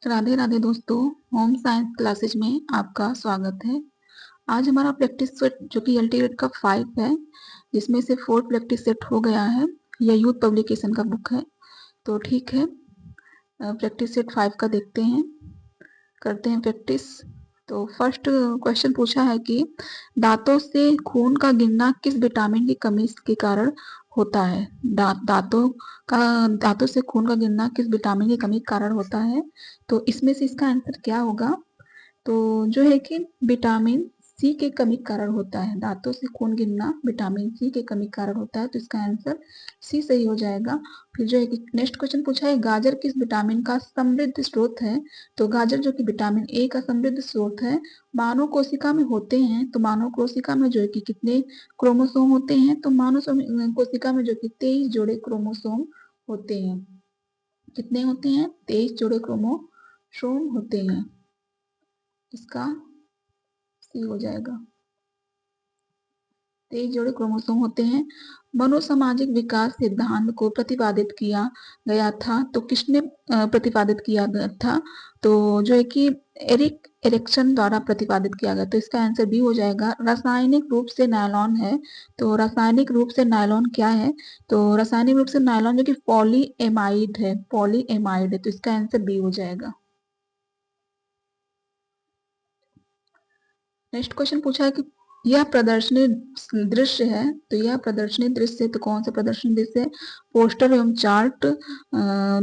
राधे राधे दोस्तों। Home science classes में आपका स्वागत है। आज हमारा प्रैक्टिस सेट जो कि अल्टीमेट का 5 है, जिसमें से 4 प्रैक्टिस सेट हो गया है। यह यूथ पब्लिकेशन का बुक है। तो ठीक है, प्रैक्टिस सेट 5 का देखते हैं, करते हैं प्रैक्टिस। तो फर्स्ट क्वेश्चन पूछा है कि दांतों से खून का गिरना किस विटामिन की कमी के कारण होता है। दांतों से खून का गिरना किस विटामिन की कमी के कारण होता है। तो इसमें से इसका आंसर क्या होगा। तो जो है कि विटामिन सी के कमी के कारण होता है। दांतों से खून गिरना विटामिन सी के कमी के कारण होता है, तो इसका आंसर सी सही हो जाएगा। फिर जो है कि नेक्स्ट क्वेश्चन पूछा है, गाजर किस विटामिन का समृद्ध स्रोत है। तो गाजर जो कि विटामिन ए का समृद्ध स्रोत है। मानव कोशिका में होते हैं, तो मानव कोशिका में जो है कि कितने क्रोमोसोम होते हैं। तो कोशिका में जो कि 23 जोड़े क्रोमोसोम होते हैं। कितने होते हैं? 23 जोड़े क्रोमोसोम होते हैं। इसका सी हो जाएगा। 23 जोड़े क्रोमोसोम होते हैं। मनोसामाजिक विकास सिद्धांत को प्रतिपादित किया गया था, तो किसने प्रतिपादित किया गया था। तो जो है कि एरिक एरिक्सन द्वारा प्रतिपादित किया गया। तो इसका आंसर बी हो जाएगा। रासायनिक रूप से नायलॉन है। तो रासायनिक रूप से नायलॉन क्या है। तो रासायनिक रूप से नायलॉन जो कि पॉलीएमाइड है, पॉलीएमाइड है। तो इसका आंसर बी हो जाएगा। नेक्स्ट क्वेश्चन पूछा है कि यह प्रदर्शनी दृश्य है। तो यह प्रदर्शनी दृश्य, तो कौन सा प्रदर्शनी दृश्य है। पोस्टर एवं चार्ट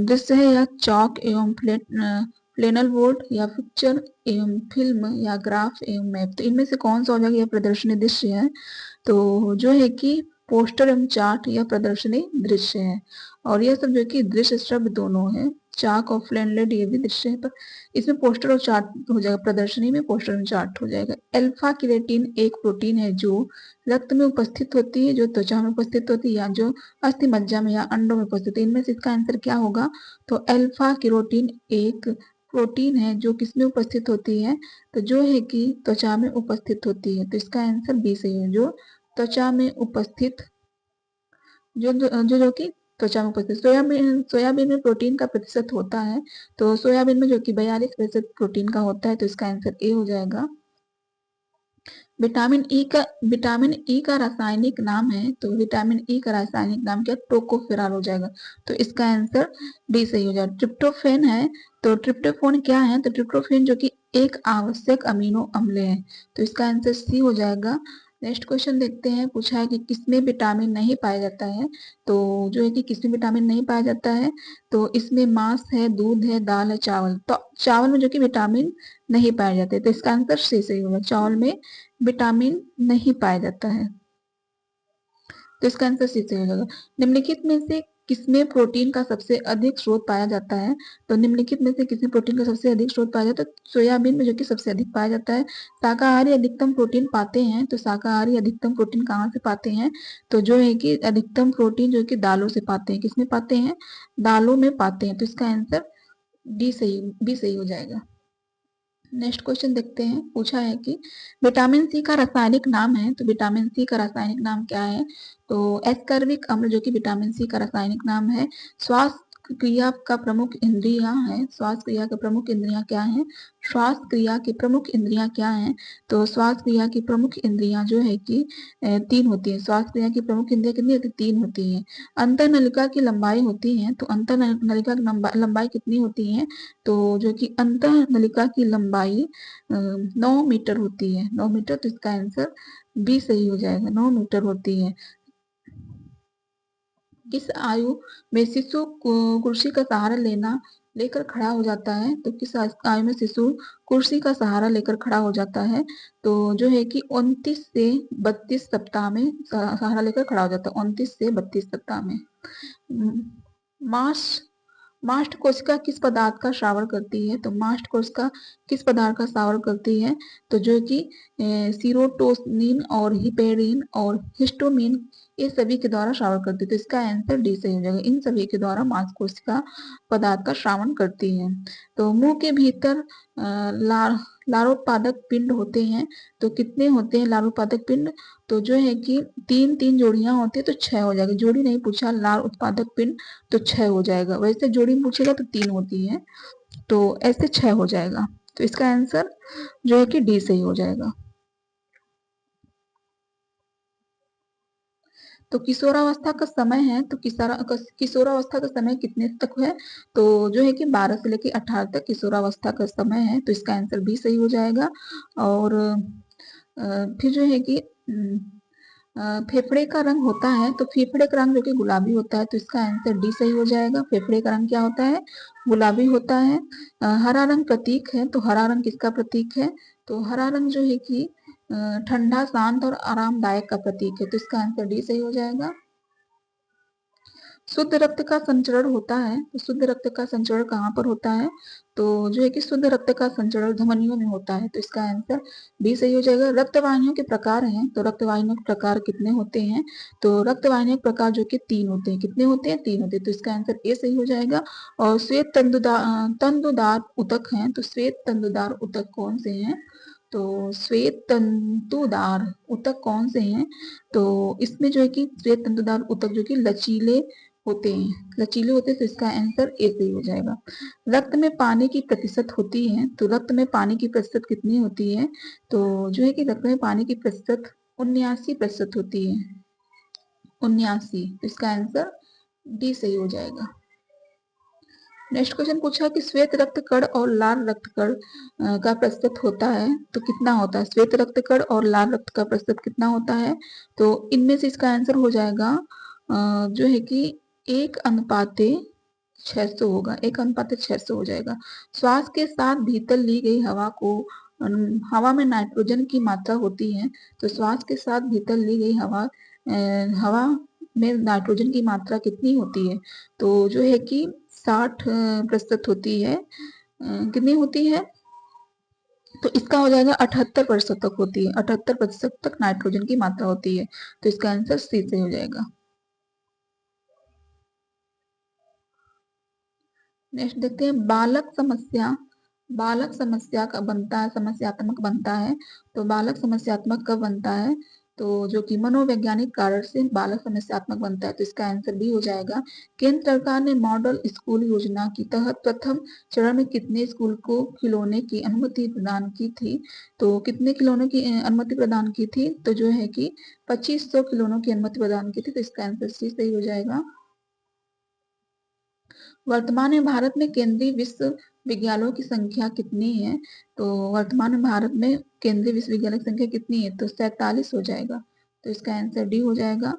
दृश्य है, या चौक एवं प्लेनल बोर्ड, या पिक्चर एवं फिल्म, या ग्राफ एवं मैप। तो इनमें से कौन सा हो जाएगा। यह प्रदर्शनी दृश्य है। तो जो है कि पोस्टर एवं चार्ट यह प्रदर्शनी दृश्य है। और यह सब जो कि दृश्य शब्द दोनों है। चाक और फ्लैनलेट ये भी दृश्य है, पर इसमें पोस्टर और चार्ट हो जाएगा। प्रदर्शनी में पोस्टर और चार्ट हो जाएगा। अल्फा केराटिन एक प्रोटीन है जो रक्त में उपस्थित होती है, जो त्वचा में उपस्थित होती है, या जो अस्थि मज्जा में या अंडों में उपस्थित है। इनमें से इसका आंसर क्या होगा। तो अल्फा केराटिन एक प्रोटीन है जो किसमें उपस्थित होती है। तो जो है कि त्वचा में उपस्थित होती है। तो इसका आंसर बी सही है, जो त्वचा में उपस्थित, जो जो जो कि त्वचा में उपस्थित। सोयाबीन में प्रोटीन का प्रतिशत होता है। तो सोयाबीन में जो कि 42% प्रोटीन का होता है। तो इसका आंसर ए हो जाएगा। विटामिन ई का रासायनिक नाम है। तो विटामिन ई का रासायनिक नाम क्या, टोकोफेरॉल हो जाएगा। तो इसका आंसर डी सही हो जाएगा। ट्रिप्टोफेन है। तो ट्रिप्टोफेन क्या है। तो ट्रिप्टोफेन जो कि एक आवश्यक अमीनो अम्ल है। तो इसका आंसर सी हो जाएगा। नेक्स्ट क्वेश्चन देखते हैं, पूछा है कि किसमें विटामिन नहीं पाया जाता है। तो जो है कि किसमें विटामिन नहीं पाया जाता है। तो इसमें मांस है, दूध है, दाल है, चावल। तो चावल में जो कि विटामिन नहीं पाए जाते। तो इसका आंसर सी सही होगा। चावल में विटामिन नहीं पाया जाता है। तो इसका आंसर सी सही हो जाएगा। निम्नलिखित में से किसमें प्रोटीन का सबसे अधिक स्रोत पाया जाता है। तो निम्नलिखित में से किसमें प्रोटीन का सबसे अधिक स्रोत पाया जाता है। तो सोयाबीन में जो कि सबसे अधिक पाया जाता है। शाकाहारी अधिकतम प्रोटीन पाते हैं। तो शाकाहारी अधिकतम प्रोटीन कहाँ से पाते हैं। तो जो है कि अधिकतम प्रोटीन जो कि दालों से पाते हैं। किसमें पाते हैं, दालों में पाते हैं। तो इसका आंसर बी सही हो जाएगा। नेक्स्ट क्वेश्चन देखते हैं, पूछा है कि विटामिन सी का रासायनिक नाम है। तो विटामिन सी का रासायनिक नाम क्या है। तो एस्कर्बिक अम्ल जो कि विटामिन सी का रासायनिक नाम है। श्वास क्रिया का प्रमुख इंद्रियां है। श्वास क्रिया के प्रमुख इंद्रियां क्या है। श्वास क्रिया की प्रमुख इंद्रियां क्या है। तो श्वास क्रिया की प्रमुख इंद्रियां जो है कि 3 होती है। श्वास क्रिया की प्रमुख इंद्रियां कितनी होती है, 3 होती है। अंतर नलिका की लंबाई होती है। तो अंतर नलिका की लंबाई कितनी होती है। तो जो कि अंतः नलिका की लंबाई 9 मीटर होती है। 9 मीटर। तो इसका आंसर बी सही हो जाएगा। 9 मीटर होती है। किस आयु में शिशु कुर्सी का सहारा लेकर खड़ा हो जाता है। तो किस आयु में शिशु कुर्सी का सहारा लेकर खड़ा हो जाता है। तो जो है कि 29 से 32 सप्ताह में सहारा लेकर खड़ा हो जाता है। 29 से 32 सप्ताह में। मास मास्ट कोशिका किस पदार्थ का श्रावण करती है। तो मास्ट कोशिका किस पदार्थ का श्रावण करती है। तो जो कि सीरोटोनिन और हिपेरिन और हिस्टोमिन, ये सभी के द्वारा श्रावण करती है। तो इसका आंसर डी सही हो जाएगा। इन सभी के द्वारा मांस कोशिका पदार्थ का श्रावण करती है। तो मुंह के भीतर लारोत्पादक पिंड होते हैं। तो कितने होते हैं लारोत्पादक पिंड। तो जो है कि 3 जोड़ियां होती है। तो 6 हो जाएगा। जोड़ी नहीं पूछा, लार उत्पादक पिंड, तो 6 हो जाएगा। वैसे जोड़ी पूछेगा तो 3 होती है। तो ऐसे 6 हो जाएगा। तो इसका आंसर जो है कि डी सही हो जाएगा। तो किशोरावस्था का समय है, तो किशोरावस्था का समय कितने तक है, तो जो है कि 12 से लेकर 18 तक किशोरावस्था का समय है, तो इसका आंसर बी सही हो जाएगा। और फिर जो है कि फेफड़े का रंग होता है, तो फेफड़े का रंग जो कि गुलाबी होता है, तो इसका आंसर डी सही हो जाएगा। फेफड़े का रंग क्या होता है, गुलाबी होता है। हरा रंग प्रतीक है, तो हरा रंग किसका प्रतीक है, तो हरा रंग जो है कि ठंडा, शांत और आरामदायक का प्रतीक है, तो इसका आंसर डी सही हो जाएगा। शुद्ध रक्त का संचरण होता है, तो शुद्ध रक्त का संचरण कहाँ पर होता है, तो जो है कि शुद्ध रक्त का संचरण धमनियों में होता है, तो इसका आंसर बी सही हो जाएगा। रक्त वाहिनियों के प्रकार हैं, तो रक्त वाहिनियों के प्रकार कितने होते हैं, तो रक्त वाहिनियों के प्रकार जो कि 3 होते हैं। कितने होते हैं, 3 होते हैं, तो इसका आंसर ए सही हो जाएगा। और श्वेत तंतुदार उतक हैं, तो श्वेत तंतुदार उतक कौन से हैं, तो श्वेत तंतुदार उतक कौन से हैं, तो इसमें जो है कि श्वेत तंतुदार उतक जो कि लचीले होते हैं, लचीले होते हैं, तो इसका आंसर ए सही हो जाएगा। रक्त में पानी की प्रतिशत होती है, तो रक्त में पानी की प्रतिशत कितनी होती है, तो जो है कि रक्त में पानी की प्रतिशत 79% होती है, 79, तो इसका आंसर डी सही हो जाएगा। नेक्स्ट क्वेश्चन पूछा है कि श्वेत रक्त कण और लाल रक्त कण का प्रतिशत होता है, तो कितना होता है, श्वेत रक्त कण और लाल रक्त का प्रतिशत कितना होता है, तो इनमें से इसका आंसर हो जाएगा जो है कि 1:600 होगा, 1:600 हो जाएगा। श्वास के साथ भीतर ली गई हवा को हवा में नाइट्रोजन की मात्रा होती है, तो श्वास के साथ भीतर ली गई हवा में नाइट्रोजन की मात्रा कितनी होती है, तो जो है कि 60% होती है। कितनी होती है, तो इसका हो जाएगा 78% तक होती है, 78% तक नाइट्रोजन की मात्रा होती है, तो इसका आंसर सी से हो जाएगा। नेक्स्ट देखते हैं बालक समस्या का बनता है, समस्यात्मक बनता है, तो बालक समस्यात्मक कब बनता है, तो जो कि मनोवैज्ञानिक कारण से बालक समस्यात्मक बनता है, तो इसका आंसर भी हो जाएगा। केंद्र सरकार ने मॉडल स्कूल योजना के तहत प्रथम चरण में कितने स्कूल को खिलौने की अनुमति प्रदान की थी, तो कितने खिलौनों की अनुमति प्रदान की थी, तो जो है कि 2500 खिलौनों की अनुमति प्रदान की थी, तो इसका आंसर सी सही हो जाएगा। वर्तमान में भारत में केंद्रीय विश्वविद्यालयों की संख्या कितनी है, तो वर्तमान में भारत में केंद्रीय विश्वविद्यालय की संख्या कितनी है, तो 47 हो जाएगा, तो इसका आंसर डी हो जाएगा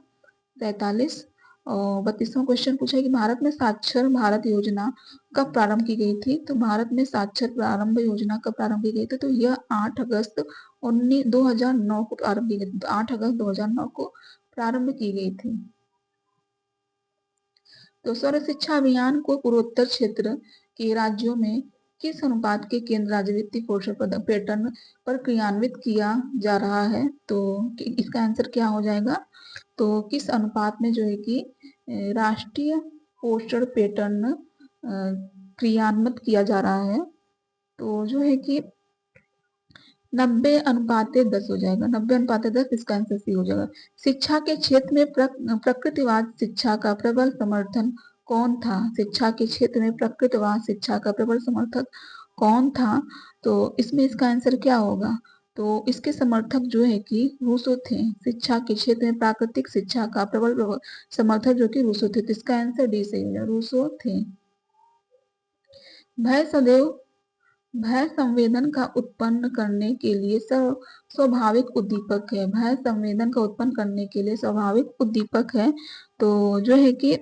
43। और 32वां क्वेश्चन पूछा है कि भारत में साक्षर भारत योजना कब प्रारंभ की गई थी, तो भारत में साक्षर प्रारंभ योजना कब प्रारंभ की गई थी, तो यह 8 अगस्त 2009 को प्रारंभ की गई थी, तो 8 अगस्त 2009 को प्रारंभ की गई थी। तो सर्व शिक्षा अभियान को पूर्वोत्तर क्षेत्र के राज्यों में किस अनुपात के केंद्र राज्य वित्तीय पोषण पैटर्न पर क्रियान्वित किया जा रहा है, तो इसका आंसर क्या हो जाएगा, तो किस अनुपात में जो है कि राष्ट्रीय पोषण पैटर्न क्रियान्वित किया जा रहा है, तो जो है कि 90:10 हो जाएगा, 90:10, इसका आंसर सी हो जाएगा। शिक्षा के क्षेत्र में प्रकृतिवाद शिक्षा का प्रबल समर्थन कौन था, शिक्षा के क्षेत्र में प्रकृतिवाद शिक्षा का प्रबल समर्थक कौन था, तो इसमें इसका आंसर क्या होगा, तो इसके समर्थक जो है कि रूसो थे, शिक्षा के क्षेत्र में प्राकृतिक शिक्षा का प्रबल समर्थक जो कि रूसो थे, तो इसका आंसर डी सही हो जाएगा, रूसो थे। भय संवेदन का उत्पन्न करने के लिए स्वाभाविक उद्दीपक है, भय संवेदन का उत्पन्न करने के लिए स्वाभाविक उद्दीपक है, तो जो है कि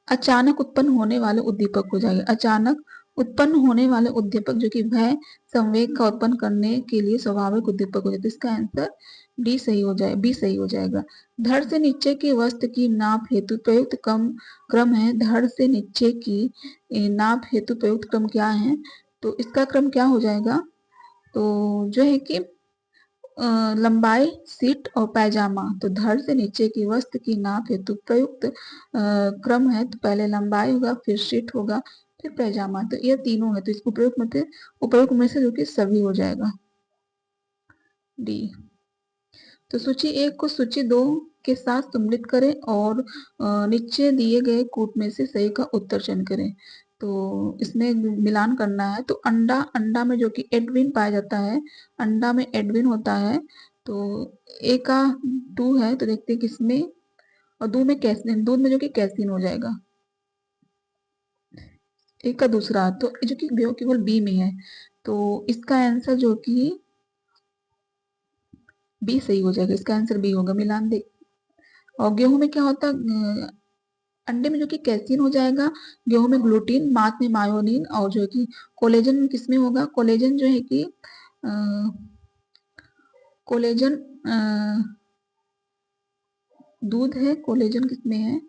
अचानक उत्पन्न होने वाले उद्दीपक हो जाएगा, अचानक उत्पन्न होने वाले उद्दीपक जो कि भय संवेग का उत्पन्न करने के लिए स्वाभाविक उद्दीपक हो जाए, तो इसका आंसर डी सही हो जाए, बी सही हो जाएगा। धड़ से नीचे की वस्तु की नाप हेतु प्रयुक्त क्रम है, धड़ से नीचे की नाप हेतु प्रयुक्त क्रम क्या है, तो इसका क्रम क्या हो जाएगा, तो जो है कि लंबाई, सीट और पैजामा, तो धड़ से नीचे की वस्त्र की नाप हेतु प्रयुक्त क्रम है, तो पहले लंबाई होगा, फिर सीट होगा, फिर पैजामा, तो ये तीनों है, तो इसको उपयुक्त में से जो कि सभी हो जाएगा, डी। तो सूची 1 को सूची 2 के साथ सम्मिलित करें और नीचे दिए गए कूट में से सही का उत्तर चयन करें, तो इसमें मिलान करना है। तो अंडा, अंडा में जो कि एडविन पाया जाता है, अंडा में एडविन होता है। तो ए का 2 है तो देखते हैं किसमें, और दूध में कैसीन, दूध में जो कि कैसीन हो जाएगा। ए का दूसरा तो जो कि केवल बी में है, तो इसका आंसर जो कि बी सही हो जाएगा। इसका आंसर बी होगा, मिलान देख। और गेहूं में क्या होता है, अंडे में जो कि कैसीन हो जाएगा, गेहूं में ग्लूटीन, मांस में मायोनिन, और जो है कि कोलेजन किसमें होगा, कोलेजन जो है कि कोलेजन दूध है, कोलेजन किसमें है,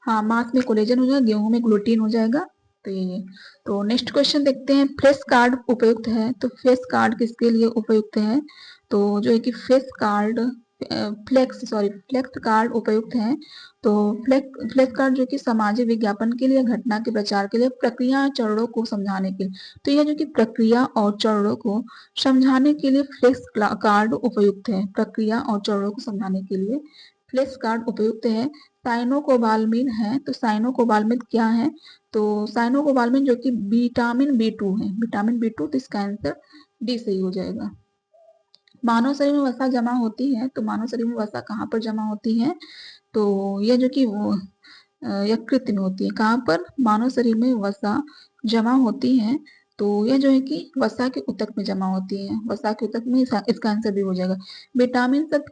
हाँ मांस में कोलेजन हो जाएगा, गेहूं में ग्लूटीन हो जाएगा। तो ये तो नेक्स्ट क्वेश्चन देखते हैं, फ्लेश कार्ड उपयुक्त है, तो फेस कार्ड किसके लिए उपयुक्त है, तो जो है कि फेस कार्ड फ्लेक्स कार्ड उपयुक्त है। तो फ्लेक्स कार्ड जो कि सामाजिक विज्ञापन के लिए, घटना के प्रचार के लिए, प्रक्रिया चरणों को समझाने के लिए, तो यह जो कि प्रक्रिया और चरणों को समझाने के लिए फ्लेक्स कार्ड उपयुक्त है, प्रक्रिया और चरणों को समझाने के लिए फ्लेक्स कार्ड उपयुक्त है। साइनोकोबाल्मिन है, तो साइनोकोबाल्मिन क्या है, तो साइनोकोबाल्मिन जो कि विटामिन बी 2 है, विटामिन बी 2, तो इसका आंसर डी सही हो जाएगा। मानव शरीर में वसा जमा होती है, तो मानव शरीर में वसा कहाँ पर जमा होती है, तो यह जो कि वो यकृत में होती है। कहाँ पर, मानव शरीर में वसा जमा होती है, तो यह जो है कि वसा के ऊतक में जमा होती है, वसा के ऊतक में, इसका आंसर भी हो जाएगा। विटामिन सब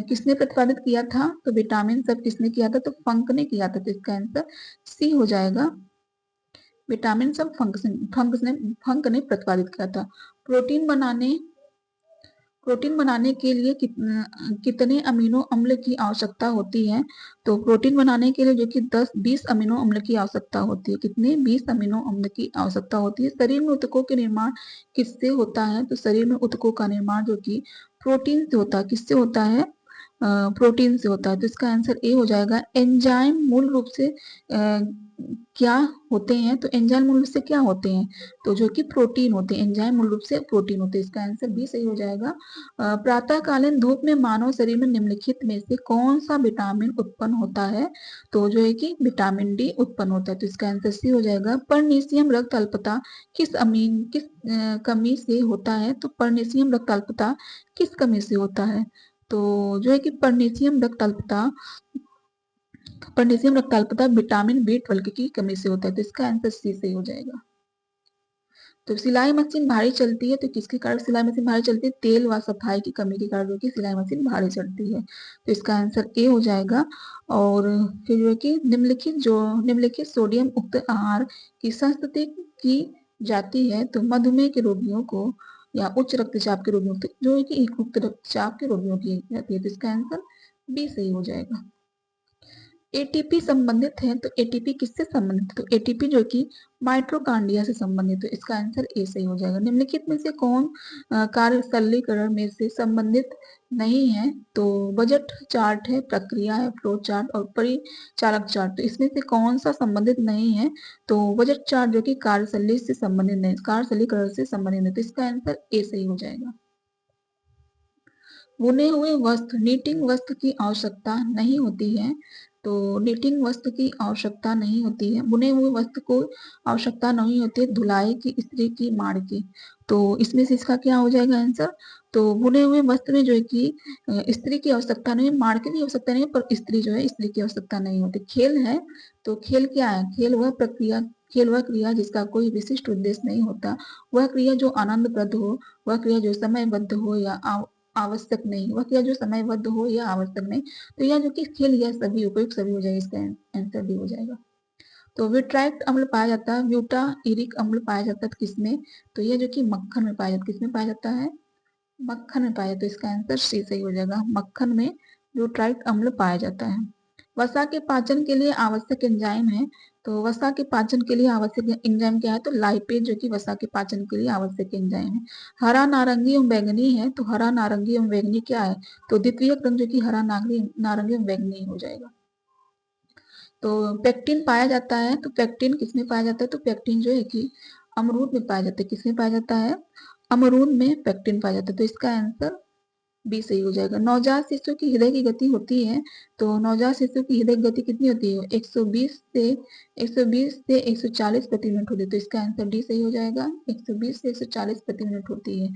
किसने प्रतिपादित किया था, तो विटामिन सब किसने किया था, तो फंक ने किया था, तो इसका आंसर सी हो जाएगा। विटामिन सब फंक ने प्रतिपादित किया था। प्रोटीन बनाने के लिए कितने अमीनो अम्ल की आवश्यकता होती है, तो प्रोटीन बनाने के लिए जो कि 10-20 अमीनो अम्ल की आवश्यकता होती है, कितने, 20 अमीनो अम्ल की आवश्यकता होती है। शरीर में ऊतकों के निर्माण किससे होता है, तो शरीर में ऊतकों का निर्माण जो कि प्रोटीन से होता है, किससे होता है, प्रोटीन से होता है, तो इसका आंसर ए हो जाएगा। एंजाइम मूल रूप से क्या होते हैं, तो एंजाइम मूल रूप से क्या होते हैं, तो जो कि प्रोटीन होते हैं, एंजाइम मूल रूप से प्रोटीन होते हैं, इसका आंसर बी सही हो जाएगा। प्रातःकालीन धूप में मानव शरीर में निम्नलिखित में से कौन सा विटामिन उत्पन्न होता है, तो जो है कि विटामिन डी उत्पन्न होता है, तो इसका आंसर सी हो जाएगा। परनीसियम रक्त अल्पता किस कमी से होता है, तो परनीसियम रक्त अल्पता किस कमी से होता है, तो जो है कि परनीसियम रक्त अल्पता विटामिन बी 12 की कमी से होता है, तो इसका आंसर सी सही हो जाएगा। तो सिलाई मशीन भारी चलती है, तो किसके कारण सिलाई मशीन भारी चलती है, तेल व सफाई की कमी के कारण जो कि सिलाई मशीन भारी चलती है, तो इसका आंसर ए हो जाएगा। और फिर जो कि निम्नलिखित सोडियम युक्त आहार की संस्तुति की जाती है, तो मधुमेह के रोगियों को या उच्च रक्तचाप के रोगियों को, जो है कि उच्च रक्तचाप के रोगियों की जाती है, तो इसका आंसर बी सही हो जाएगा। एटीपी संबंधित है, तो एटीपी किससे संबंधित है, तो एटीपी जो कि माइटोकॉन्ड्रिया से संबंधित है, इसका आंसर ए सही हो जाएगा। निम्नलिखित में से कौन कार्य सरलीकरण में से संबंधित नहीं है, तो बजट चार्ट है, प्रक्रिया है, फ्लो चार्ट और परिचालक चार्ट, तो इसमें से कौन सा संबंधित नहीं है, तो बजट चार्ट जो कि कार्यशैली से संबंधित नहीं, कार्यशैलीकरण से संबंधित नहीं, तो इसका आंसर ए सही हो जाएगा। बुने हुए वस्त्र, नीटिंग वस्त्र की आवश्यकता नहीं होती है, तो नीटिंग वस्त्र की आवश्यकता नहीं होती है, बुने हुए वस्त्र को आवश्यकता नहीं होती है, धुलाई की, इस्त्री की, माड़ की, तो इसमें से इसका क्या हो जाएगा आंसर, तो बुने हुए वस्त्र में जो है कि इस्त्री की आवश्यकता नहीं है, माड़ की भी आवश्यकता नहीं है, पर इस्त्री जो है, इस्त्री की आवश्यकता नहीं होती। खेल है, तो खेल क्या है, खेल वह क्रिया जिसका कोई विशिष्ट उद्देश्य नहीं होता, वह क्रिया जो आनंदप्रद हो, वह क्रिया जो समयबद्ध हो या आवश्यक नहीं, वह क्रिया जो समयबद्ध हो या आवश्यक नहीं, तो यह जो कि खेल, यह सभी उपयुक्त सभी हो जाएगा, इसका आंसर भी हो जाएगा। तो विट्राइक्ट अम्ल पाया जाता है, ब्यूटाइरिक अम्ल पाया जाता है किसमें, तो यह जो कि मक्खन में पाया जाता है, किसमें पाया जाता है, मक्खन में पाया जाता है, तो इसका आंसर सी सही हो जाएगा, मक्खन में ब्यूटाइरिक अम्ल पाया जाता है। वसा के पाचन के लिए आवश्यक एंजाइम है, तो वसा के पाचन के लिए आवश्यक एंजाइम क्या है, तो लाइपेज जो कि वसा के पाचन के लिए आवश्यक एंजाइम है। हरा, नारंगी एवं बैंगनी है, तो हरा, नारंगी एवं बैंगनी क्या है, तो द्वितीय रंग जो कि हरा, नारंगी एवं बैंगनी हो जाएगा। तो पेक्टिन पाया जाता है, तो पेक्टिन किसमें पाया जाता है, तो पेक्टिन जो है कि अमरूद में पाया जाता है, किसमें पाया जाता है, अमरूद में पेक्टिन पाया जाता है, तो इसका आंसर बी सही हो जाएगा। नवजात शिशु की हृदय की गति होती है, तो नवजात शिशु की हृदय गति कितनी होती है? 120 से 140 प्रति मिनट होती है, तो इसका आंसर डी सही हो जाएगा। 120 से 140 प्रति मिनट होती है।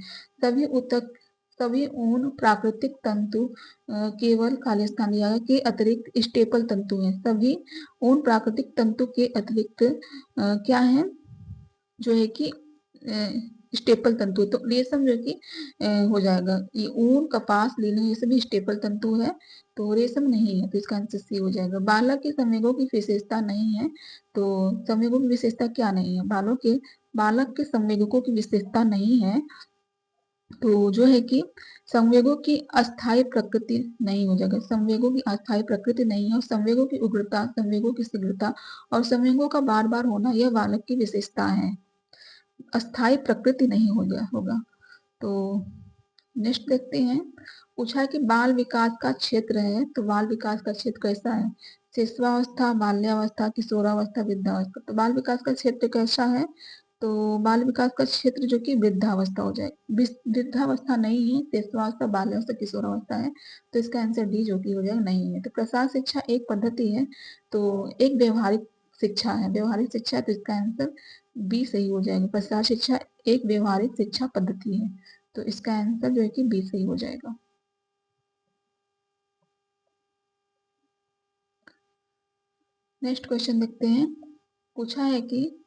सभी ऊतक, सभी ऊन प्राकृतिक तंतु केवल खालिस्तान दिया है के अतिरिक्त स्टेपल तंतु हैं। सभी ऊन प्राकृतिक तंतु के अतिरिक्त क्या है, जो है कि स्टेपल तंतु। तो रेशम जो कि हो जाएगा, ये ऊन, कपास, लिनन ये सभी स्टेपल तंतु है, तो रेशम नहीं है, तो इसका आंसर सी हो जाएगा। बालक के संवेगों की विशेषता नहीं है, तो संवेगों की विशेषता क्या नहीं है? बालक के संवेगकों की विशेषता नहीं है, तो जो है कि संवेगों की अस्थायी प्रकृति नहीं हो जाएगा। संवेगों की अस्थायी प्रकृति नहीं है, और संवेगों की उग्रता, संवेगों की शीघ्रता और संवेगों का बार बार होना यह बालक की विशेषता है, अस्थायी प्रकृति नहीं होगा। तो नेक्स्ट देखते हैं। पूछा है कि बाल विकास का क्षेत्र है, तो बाल विकास का क्षेत्र कैसा है? शिशुआवस्था, बाल्यावस्था, किशोरावस्था, वृद्धावस्था। तो बाल विकास का क्षेत्र कैसा है? तो बाल विकास का क्षेत्र जो कि वृद्धावस्था हो जाए। वृद्धावस्था नहीं है, शिशुआवस्था, बाल्यावस्था, किशोरावस्था है, तो इसका आंसर डी जो कि हो जाएगा नहीं है। तो प्रसार शिक्षा एक पद्धति है, तो एक व्यवहारिक शिक्षा है, व्यवहारिक शिक्षा है, तो इसका आंसर बी सही हो जाएगा। प्रसार शिक्षा एक व्यवहारिक शिक्षा पद्धति है, तो इसका आंसर जो है कि बी सही हो जाएगा। नेक्स्ट क्वेश्चन देखते हैं। पूछा है कि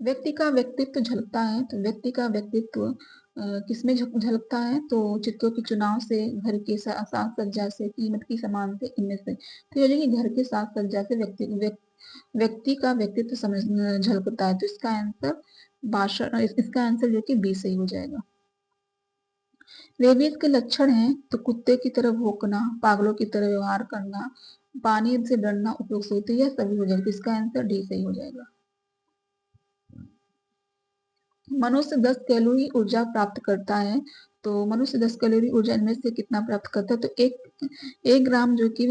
व्यक्ति का व्यक्तित्व झलकता है, तो व्यक्ति का व्यक्तित्व किसमें झलकता है? तो चित्रों के चुनाव से, घर के साज सज्जा से, कीमत की सामान से, इनमें से। तो ये कि घर के साज सज्जा से व्यक्ति का व्यक्तित्व समझ झलकता है, तो इसका आंसर भाषण, इसका आंसर जो कि बी सही हो जाएगा। रेबीज के लक्षण हैं, तो कुत्ते की तरह भौंकना, पागलों की तरह व्यवहार करना, पानी से डरना, उपयुक्त होती है, सभी हो जाएगा, तो इसका आंसर डी सही हो जाएगा। मनुष्य 10 कैलोरी ऊर्जा प्राप्त करता है, तो मनुष्य 10 कैलोरी ऊर्जा इनमें से कितना प्राप्त करता है? तो एक ग्राम जो कि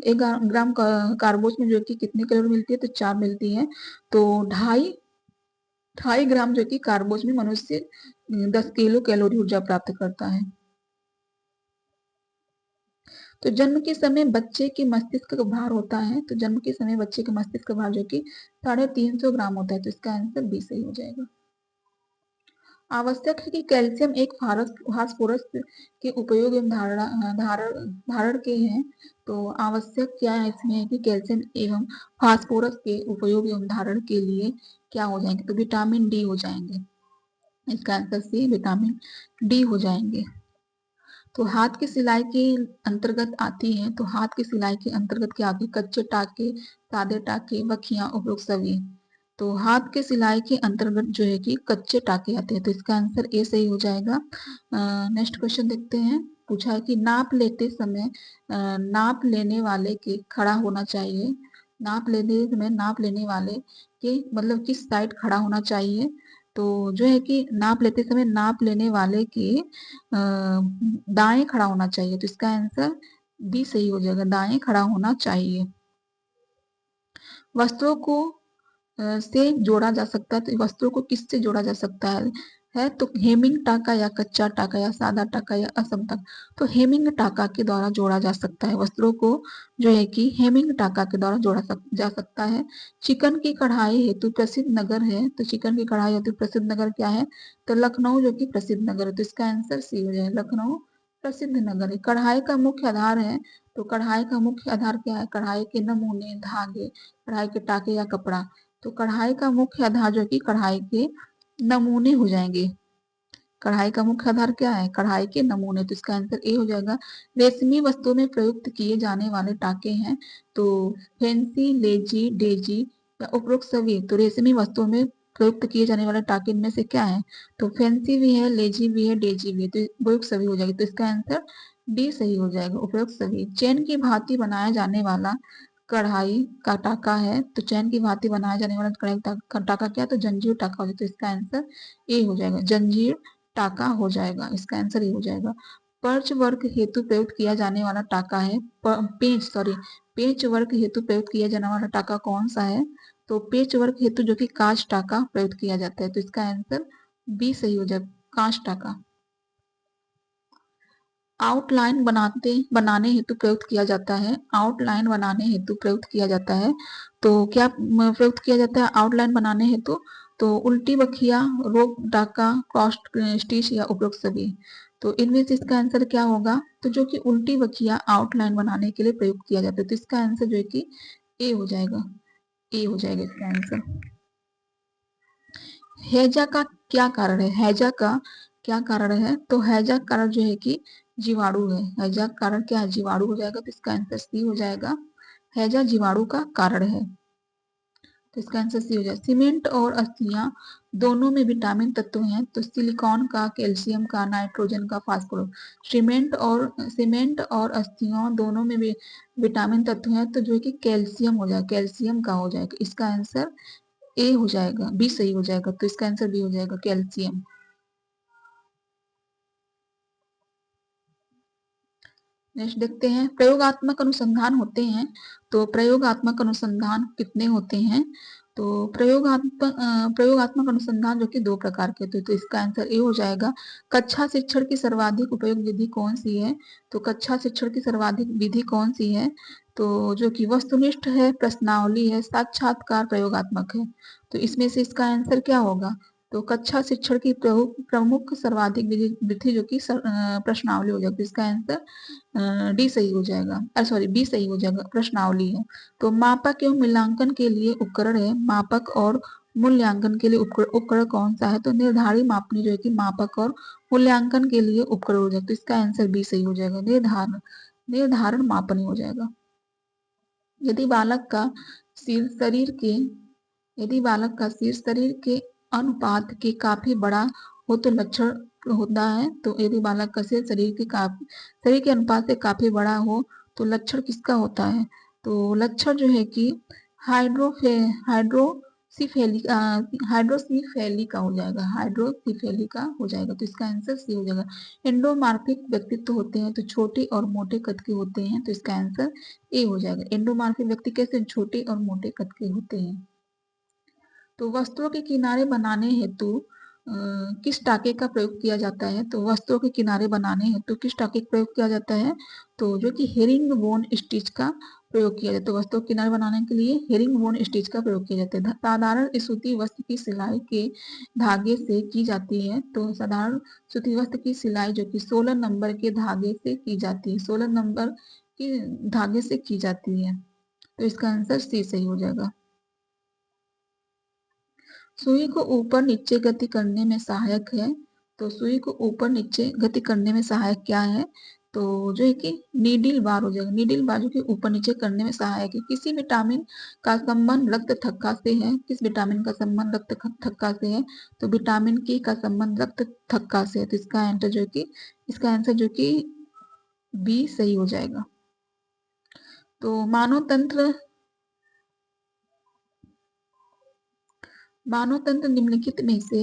एक ग्राम कार्बोज में जो कि कितनी कैलोरी मिलती है? तो 4 मिलती है, तो ढाई ढाई ग्राम जो कि कार्बोज में मनुष्य 10 किलो कैलोरी ऊर्जा प्राप्त करता है। तो जन्म के समय बच्चे के मस्तिष्क का भार होता है, तो जन्म के समय बच्चे के मस्तिष्क का भार जो कि 350 ग्राम होता है, तो इसका आंसर बी सही हो जाएगा। आवश्यक है कि कैल्शियम एक फास्फोरस के उपयोग एवं धारण के हैं, तो आवश्यक क्या है इसमें कि कैल्शियम एवं फास्फोरस के उपयोग एवं धारण के लिए क्या हो जाएंगे? तो विटामिन डी हो जाएंगे, इसका आंसर सी विटामिन डी हो जाएंगे। तो हाथ की सिलाई के अंतर्गत आती है, तो हाथ की सिलाई के अंतर्गत क्या आती है? कच्चे टाके, सादे टाके, बखियां, उपरोक्त सभी। तो हाथ के सिलाई के अंतर्गत जो है कि कच्चे टाके आते हैं, तो इसका आंसर ए सही हो जाएगा। नेक्स्ट क्वेश्चन देखते हैं। पूछा है कि नाप लेते समय नाप लेने वाले के खड़ा होना चाहिए, नाप लेने समय नाप लेने वाले के मतलब किस साइड खड़ा होना चाहिए? तो जो है कि नाप लेते समय नाप लेने वाले के दाएं खड़ा होना चाहिए, तो इसका आंसर बी सही हो जाएगा, दाएं खड़ा होना चाहिए। वस्त्रों को से जोड़ा जा सकता है, तो वस्त्रों को किससे जोड़ा जा सकता है? तो हेमिंग टाका या कच्चा टाका या सादा टाका या असम टाका। तो हेमिंग टाका के द्वारा जोड़ा जा सकता है, वस्त्रों को जो है कि हेमिंग टाका के द्वारा जा सकता है। चिकन की कढ़ाई हेतु प्रसिद्ध नगर है, तो चिकन की कढ़ाई हेतु प्रसिद्ध नगर क्या है? तो लखनऊ जो कि प्रसिद्ध नगर है, तो इसका आंसर सी हो जाए, लखनऊ प्रसिद्ध नगर है। कढ़ाई का मुख्य आधार है, तो कढ़ाई का मुख्य आधार क्या है? कढ़ाई के नमूने, धागे, कढ़ाई के टाके या कपड़ा। तो कढ़ाई का मुख्य आधार जो कि कढ़ाई के नमूने हो जाएंगे। कढ़ाई का मुख्य आधार क्या है? कढ़ाई के नमूने, तो इसका आंसर ए हो जाएगा। रेशमी वस्तुओं में प्रयुक्त किए जाने वाले टाके हैं, तो फैंसी, लेजी, डेजी या उपरोक्त सभी। तो रेशमी वस्तुओं में प्रयुक्त किए जाने वाले टाके इनमें से क्या है? तो फैंसी भी है, लेजी भी है, डेजी भी है, तो उपयुक्त सभी हो जाएगी, तो इसका आंसर डी सही हो जाएगा, उपयुक्त सभी। चैन की भांति बनाया जाने वाला कढ़ाई का टाका है, तो चैन की भांति बनाया जाने वाला कढ़ाई का टाका क्या है? तो जंजीर टाका हो जाए, तो इसका आंसर ए हो जाएगा, जंजीर टाका हो जाएगा, इसका आंसर ये हो जाएगा। पर्च वर्क हेतु प्रयुक्त किया जाने वाला टाका है, पेच वर्क हेतु प्रयुक्त किया जाने वाला टाका कौन सा है? तो पेच वर्क हेतु जो कि कांच टाका प्रयुक्त किया जाता है, तो इसका आंसर बी सही हो जाए, कांच टाका। आउटलाइन बनाने हेतु प्रयुक्त किया जाता है। आउटलाइन बनाने हेतु प्रयुक्त किया जाता है। तो क्या प्रयुक्त किया जाता है आउटलाइन बनाने हेतु? तो उल्टी बखिया, रोप डाका, क्रॉस स्टिच या उपरोक्त सभी। तो इनमें से इसका आंसर क्या होगा? तो जो कि उल्टी बखिया आउटलाइन बनाने के लिए प्रयुक्त किया जाता है, तो इसका आंसर जो है कि ए हो जाएगा। ए हो जाएगा इसका आंसर। हैजा का क्या कारण है? हैजा का क्या कारण है? तो हैजा का कारण जो है कि जीवाणु है। हैजा का कारण क्या है? जीवाणु हो जाएगा, तो इसका आंसर सी हो जाएगा। हैजा जीवाणु का कारण है, तो इसका आंसर सी हो जाएगा। सीमेंट और अस्थियां दोनों में विटामिन तत्व हैं, तो सिलिकॉन का, कैल्शियम का, नाइट्रोजन का, फास्फोरस। सीमेंट और अस्थियों दोनों में भी विटामिन तत्व हैं, तो जो है कि कैल्शियम हो जाएगा, कैल्शियम का हो जाएगा। इसका आंसर ए हो जाएगा, बी सही हो जाएगा, तो इसका आंसर बी हो जाएगा, कैल्शियम। नेक्स्ट देखते हैं, प्रयोगात्मक अनुसंधान होते हैं, तो प्रयोगात्मक अनुसंधान कितने होते हैं? तो प्रयोगात्मक अनुसंधान जो कि दो प्रकार के होते हैं, तो इसका आंसर ए हो जाएगा। कक्षा शिक्षण की सर्वाधिक उपयोगी विधि कौन सी है? तो कक्षा शिक्षण की सर्वाधिक विधि कौन सी है? तो जो कि वस्तुनिष्ठ है, प्रश्नावली है, साक्षात्कार, प्रयोगात्मक है। तो इसमें से इसका आंसर क्या होगा? तो कक्षा शिक्षण की प्रमुख सर्वाधिक विधि जो कि प्रश्नावली हो जाएगी, तो इसका आंसर डी सही हो जाएगा, सॉरी बी सही हो जाएगा, प्रश्नावली है। तो मापक एवं मूल्यांकन के लिए उपकरण है, मापक और मूल्यांकन के लिए उपकरण कौन सा है? तो निर्धारित मापनी जो है कि मापक और मूल्यांकन के लिए उपकरण हो जाएगा, तो इसका आंसर बी सही हो जाएगा, निर्धारण मापनी हो जाएगा। यदि बालक का सिर शरीर के यदि बालक का सिर शरीर के अनुपात के काफी बड़ा हो तो लक्षण होता है। तो यदि बालक का सिर शरीर के अनुपात से काफी बड़ा हो तो लक्षण किसका होता है? तो लक्षण जो है कि हाइड्रोफे हाइड्रोसीफेली हाइड्रोसीफेली का हो जाएगा, हाइड्रोसीफेली का हो जाएगा, तो इसका आंसर सी हो जाएगा। एंडोमार्फिक व्यक्तित्व होते हैं, तो छोटे और मोटे कद के होते हैं, तो इसका आंसर ए हो जाएगा। एंडोमार्फिक व्यक्ति कैसे? छोटे और मोटे कद के होते हैं। तो वस्तुओं के किनारे बनाने हेतु किस टाके का प्रयोग किया जाता है? तो वस्तुओं के किनारे बनाने हेतु किस टाके का प्रयोग किया जाता है? तो जो कि हेरिंग बोन स्टिच का प्रयोग किया जाता है। वस्तुओं के किनारे बनाने के लिए हेरिंग बोन स्टिच का प्रयोग किया जाता है। साधारण सूती वस्त्र की सिलाई के धागे से की जाती है, तो साधारण सूती वस्त्र की सिलाई जो कि 16 नंबर के धागे से की जाती है, 16 नंबर के धागे से की जाती है, तो इसका आंसर सी सही हो जाएगा। सुई को ऊपर नीचे गति करने में सहायक है, तो सुई को ऊपर नीचे गति करने में सहायक क्या है? तो जो है कि नीडल बार हो जाएगा, नीडल बार जो कि ऊपर नीचे करने में सहायक है। किसी विटामिन का संबंध रक्त थक्का से है, किस विटामिन का संबंध रक्त थक्का से है? तो विटामिन के का संबंध रक्त थक्का से है, तो इसका आंसर जो कि बी सही हो जाएगा। तो मानव तंत्र निम्नलिखित में से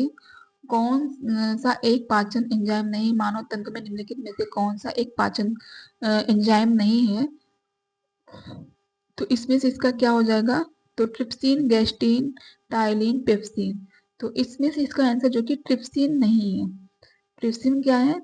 कौन सा एक पाचन एंजाइम नहीं? मानव तंत्र में निम्नलिखित में से कौन सा एक पाचन एंजाइम नहीं है? तो इसमें से इसका क्या हो जाएगा? तो ट्रिप्सिन, गैस्ट्रिन, टाइलिन, पेप्सिन। तो इसमें से इसका आंसर जो कि ट्रिप्सिन नहीं है। ट्रिप्सिन क्या है?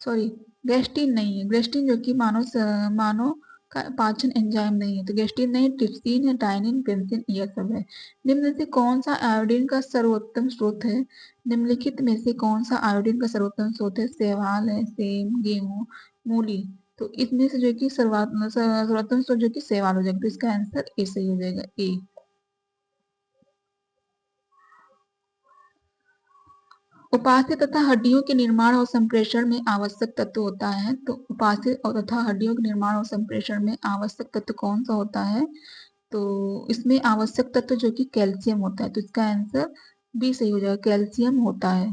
सॉरी, गैस्ट्रिन नहीं है। गैस्ट्रिन जो कि मानव का पाचन एंजाइम नहीं है, तो गैस्ट्रिन नहीं, ट्रिप्सिन है, टाइनिन, पेप्सिन, ये सब है। निम्न से कौन सा आयोडीन का सर्वोत्तम स्रोत है? निम्नलिखित में से कौन सा आयोडीन का सर्वोत्तम स्रोत है? शैवाल है, सेम, गेहूं, मूली। तो इसमें से जो कि सर्वोत्तम स्रोत जो कि शैवाल हो जाएगा, तो इसका आंसर ए सही हो जाएगा, ए। उपास्थि तथा हड्डियों के निर्माण और संप्रेषण में आवश्यक तत्व होता है, तो उपास्थि और तथा हड्डियों के निर्माण और संप्रेषण में आवश्यक तत्व कौन सा होता है? तो इसमें आवश्यक तत्व जो कि कैल्शियम होता है, तो इसका आंसर बी सही हो जाएगा, कैल्शियम होता है।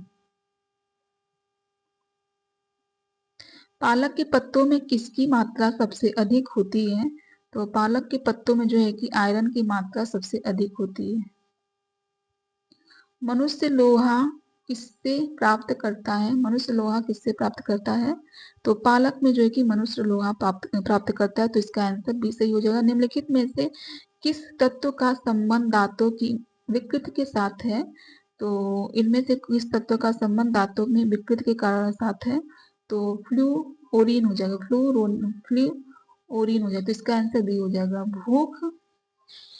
पालक के पत्तों में किसकी मात्रा सबसे अधिक होती है? तो पालक के पत्तों में जो है कि आयरन की मात्रा सबसे अधिक होती है। मनुष्य लोहा किससे प्राप्त करता है? मनुष्य लोहा किससे प्राप्त करता है? तो पालक में जो है कि मनुष्य लोहा प्राप्त करता है, तो इसका आंसर बी सही हो जाएगा। निम्नलिखित में से किस तत्व का संबंध दांतों की विकृति के साथ है? तो इनमें से किस तत्व का संबंध दांतों में विकृति के कारण साथ है? तो फ्लूओरिन हो जाएगा, फ्लूओरिन हो जाएगा, तो इसका आंसर बी हो जाएगा। भूख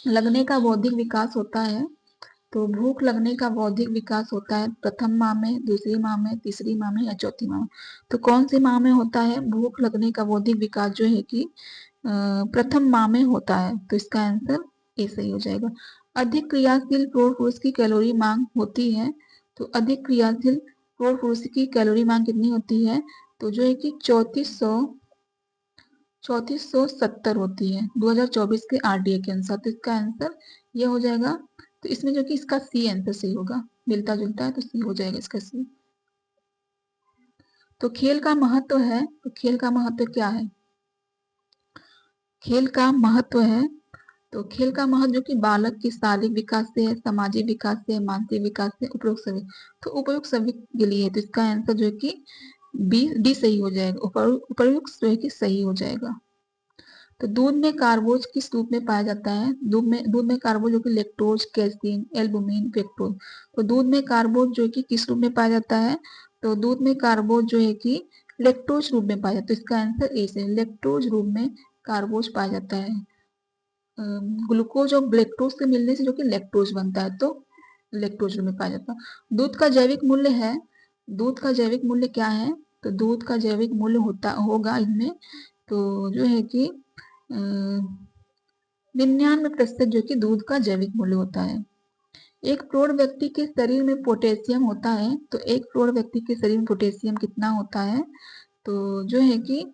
लगने का बौद्धिक विकास होता है, तो भूख लगने का बौद्धिक विकास होता है प्रथम माह में, दूसरी माह में, तीसरी माह में या चौथी माह में। तो कौन सी माह में होता है भूख लगने का बौद्धिक विकास, जो है कि प्रथम माह में होता है, तो इसका आंसर ए सही हो जाएगा। अधिक क्रियाशील प्रौढ़ पुरुष की कैलोरी मांग होती है, तो अधिक क्रियाशील प्रौढ़ पुरुष की कैलोरी मांग कितनी होती है, तो जो है कि 3470 होती है 2024 के आरडीए के अनुसार, तो इसका आंसर ये हो जाएगा। तो इसमें जो कि इसका सी आंसर सही होगा, मिलता जुलता है तो सी हो जाएगा इसका सी। तो खेल का महत्व है, तो खेल का महत्व क्या है, खेल का महत्व है, तो खेल का महत्व जो कि बालक की शारीरिक विकास से है, सामाजिक विकास से है, मानसिक विकास से, उपयुक्त सभी, तो उपयुक्त सभी के लिए है, तो इसका आंसर जो है कि बी डी सही हो जाएगा, उपयुक्त जो है कि सही हो जाएगा। तो दूध में कार्बोज किस रूप में पाया जाता है, दूध में कार्बोज जो कि लैक्टोज, कैसीन, एल्बुमिन, फ्रक्टोज, तो दूध में कार्बोज जो है कि किस रूप में पाया जाता है, तो दूध में कार्बोज जो है कि लैक्टोज रूप में पाया जाता है, तो इसका आंसर ए से, लैक्टोज रूप में कार्बोज पाया जाता है। ग्लूकोज और ग्लेक्टोज के मिलने से जो कि लैक्टोज बनता है, तो लैक्टोज रूप में पाया जाता है। दूध का जैविक मूल्य है, दूध का जैविक मूल्य क्या है, तो दूध का जैविक मूल्य होगा इनमें, तो जो है कि 99% जो कि दूध का जैविक मूल्य होता है। एक प्रौढ़ व्यक्ति के शरीर में पोटेशियम होता है, तो एक प्रौढ़ व्यक्ति के शरीर में पोटेशियम कितना होता है, तो जो है कि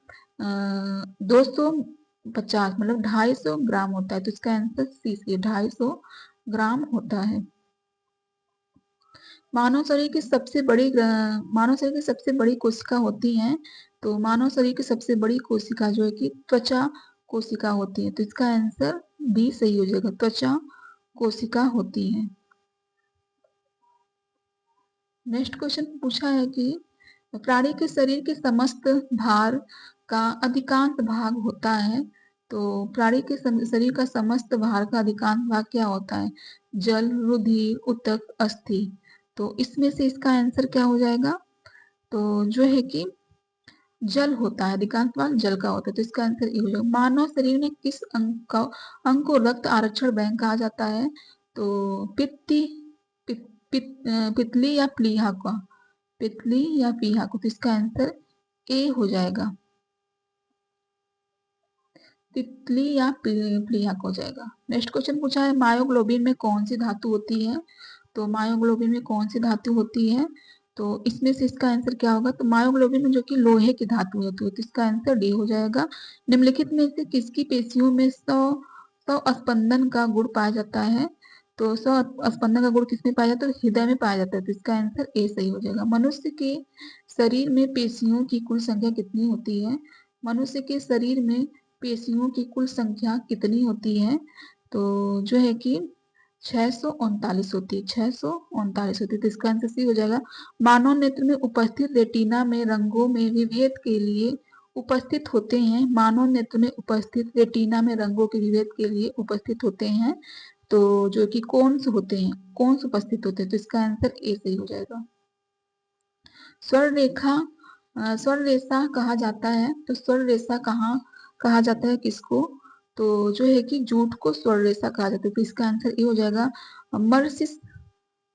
250 मतलब 250 ग्राम होता है, तो इसका आंसर सी से 250 ग्राम होता है। मानव शरीर की सबसे बड़ी कोशिका होती है, तो मानव शरीर की सबसे बड़ी कोशिका जो है कि त्वचा कोशिका होती है, तो इसका आंसर बी सही हो जाएगा, त्वचा कोशिका होती है। नेक्स्ट क्वेश्चन पूछा है कि प्राणी के शरीर के समस्त भार का अधिकांश भाग होता है, तो प्राणी के शरीर का समस्त भार का अधिकांश भाग क्या होता है, जल, रुधिर, ऊतक, अस्थि, तो इसमें से इसका आंसर क्या हो जाएगा, तो जो है कि जल होता है, अधिकांश भाग जल का होता है, तो इसका आंसर ये हो जाएगा। मानव शरीर में किस अंग को रक्त आरक्षण बैंक कहा जाता है, तो पितली या प्लीहा का, पितली या पीहा को, तो इसका आंसर ए हो जाएगा, तितली या प्लीहा हो जाएगा। नेक्स्ट क्वेश्चन पूछा है मायोग्लोबिन में कौन सी धातु होती है, तो मायोग्लोबिन में कौन सी धातु होती है, तो इसमें से इसका आंसर क्या होगा, तो मायोग्लोबिन में जो कि लोहे की धातु होती है, तो इसका आंसर डी हो जाएगा। निम्नलिखित में से किसकी पेशियों में सौ स्पंदन का गुण पाया जाता है, तो सौ स्पंदन का गुण किसमें पाया जाता है, तो हृदय में पाया जाता है, तो इसका आंसर ए सही हो जाएगा। मनुष्य के शरीर में पेशियों की कुल संख्या कितनी होती है, मनुष्य के शरीर में पेशियों की कुल संख्या कितनी होती है, तो जो है कि 639 होती है, 639 होती है, तो इसका आंसर सी हो जाएगा। मानव नेत्र में उपस्थित रेटिना में रंगों में विभेद के लिए उपस्थित होते हैं, मानव नेत्र में उपस्थित रेटिना में रंगों के विभेद के लिए उपस्थित होते हैं, तो जो कि कौन से होते हैं, कौन से उपस्थित होते हैं, तो इसका आंसर ए सही हो जाएगा। स्वर्ण रेखा स्वर्ण रेखा कहा जाता है, तो स्वर्ण रेखा कहाँ कहा जाता है किसको, तो जो है कि जूट को स्वर्ण रेखा कहा जाता है, तो इसका आंसर ये हो जाएगा।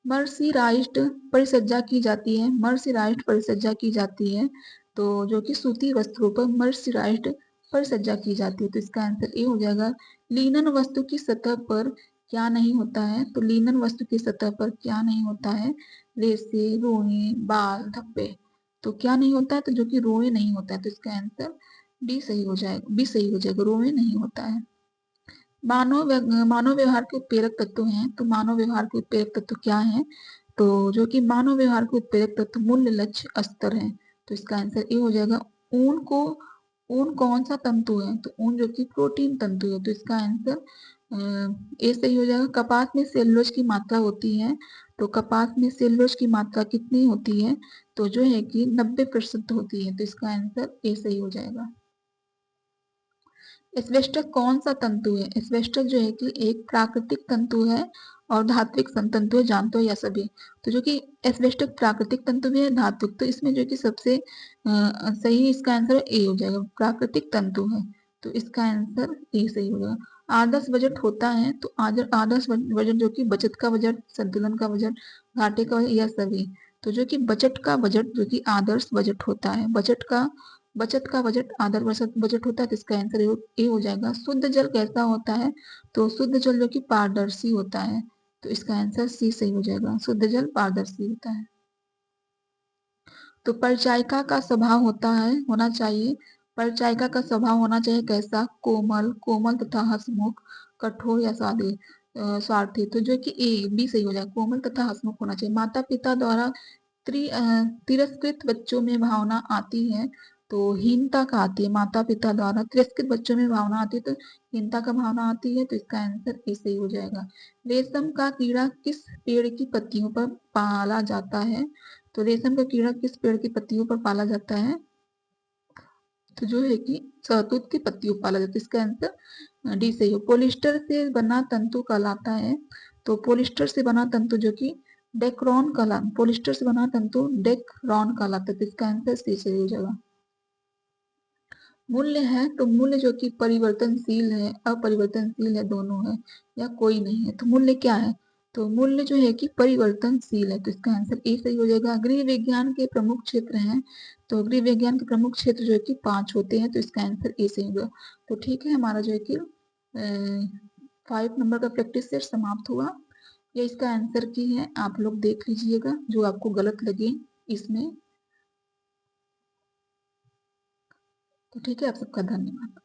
मर्सिराइज्ड परिसज्जा की जाती है, मर्सिराइज्ड परिसज्जा की जाती है, तो जो कि सूती वस्त्रों पर मर्सिराइज्ड परिसज्जा की जाती है, तो इसका आंसर ये हो जाएगा। लिनन वस्तु की सतह पर क्या नहीं होता है, तो लिनन वस्तु की सतह पर क्या नहीं होता है, रेशे, रोए, बाल, धब्बे, तो क्या नहीं होता है, तो जो कि रोए नहीं होता है, तो इसका आंसर बी सही हो जाएगा, बी सही हो जाएगा, रोए नहीं होता है। मानव व्यवहार के उत्प्रेरक तत्व हैं, तो मानव व्यवहार के उत्प्रेरक तत्व क्या है, तो जो कि मानव व्यवहार के उत्प्रेरक तत्व मूल्य, लक्ष्य, स्तर है, तो इसका आंसर ये हो जाएगा। ऊन कौन सा तंतु है, तो ऊन जो कि प्रोटीन तंतु है, तो इसका आंसर ए सही हो जाएगा। कपास में सेलुलोज की मात्रा होती है, तो कपास में सेलुलोज की मात्रा कितनी होती है, तो जो है कि 90% होती है, तो इसका आंसर ए सही हो जाएगा। एस्बेस्टस कौन सा तंतु है? एस्बेस्टस जो है कि एक प्राकृतिक तंतु है और धात्विक तंतु है, जानते हो या सभी। तो जो कि एस्बेस्टस प्राकृतिक तंतु भी है, धात्विक, तो इसमें जो कि सबसे सही इसका आंसर ए हो जाएगा, प्राकृतिक तंतु है, तो इसका आंसर ए सही हो जाएगा। आदर्श बजट होता है, तो आदर्श बजट जो कि बचत का बजट, संतुलन का बजट, घाटे का बजट, या सभी। तो जो कि बजट का बजट जो कि आदर्श बजट होता है, बचत का बजट आदर्श बजट होता है, तो इसका आंसर ए हो जाएगा। शुद्ध जल कैसा होता है? तो शुद्ध जल जो कि पारदर्शी होता है, तो इसका आंसर सी सही हो जाएगा, शुद्ध जल पारदर्शी होता है। तो परिचायिका का स्वभाव होना चाहिए, परिचायिका का स्वभाव होना चाहिए कैसा? कोमल, कोमल तथा हंसमुख, कठोर या स्वार्थी। तो जो कि ए बी सही हो जाएगा, कोमल तथा हंसमुख होना चाहिए। माता पिता द्वारा तिरस्कृत बच्चों में भावना आती है, तो हीनता का आती है। माता पिता द्वारा तिरस्कृत बच्चों में भावना आती है, तो हीनता का भावना आती है, तो इसका आंसर ए सही हो जाएगा। रेशम का कीड़ा किस पेड़ की पत्तियों पर पाला जाता है? तो रेशम का कीड़ा किस पेड़ की पत्तियों पर पाला जाता है? तो जो है कि शहतूत की पत्तियों पर पाला जाता है, इसका आंसर डी सही हो। पोलिस्टर से बना तंतु कहलाता है, तो पोलिस्टर से बना तंतु जो कि पोलिस्टर से बना तंतु डेक्रोन कहलाता है, तो इसका आंसर सी सही हो जाएगा। मूल्य है, तो मूल्य जो कि परिवर्तनशील है, अपरिवर्तनशील है, दोनों है, या कोई नहीं है। तो मूल्य क्या है? तो मूल्य जो है कि परिवर्तनशील है, तो इसका आंसर ए सही हो जाएगा। गृह विज्ञान के प्रमुख क्षेत्र हैं, तो गृह विज्ञान के प्रमुख क्षेत्र जो है कि 5 होते हैं, तो इसका आंसर ए सही होगा। तो ठीक है, हमारा जो है कि 5 नंबर का प्रैक्टिस सेट समाप्त हुआ। ये इसका आंसर की है, आप लोग देख लीजिएगा जो आपको गलत लगे इसमें। तो ठीक है, आप सबका धन्यवाद।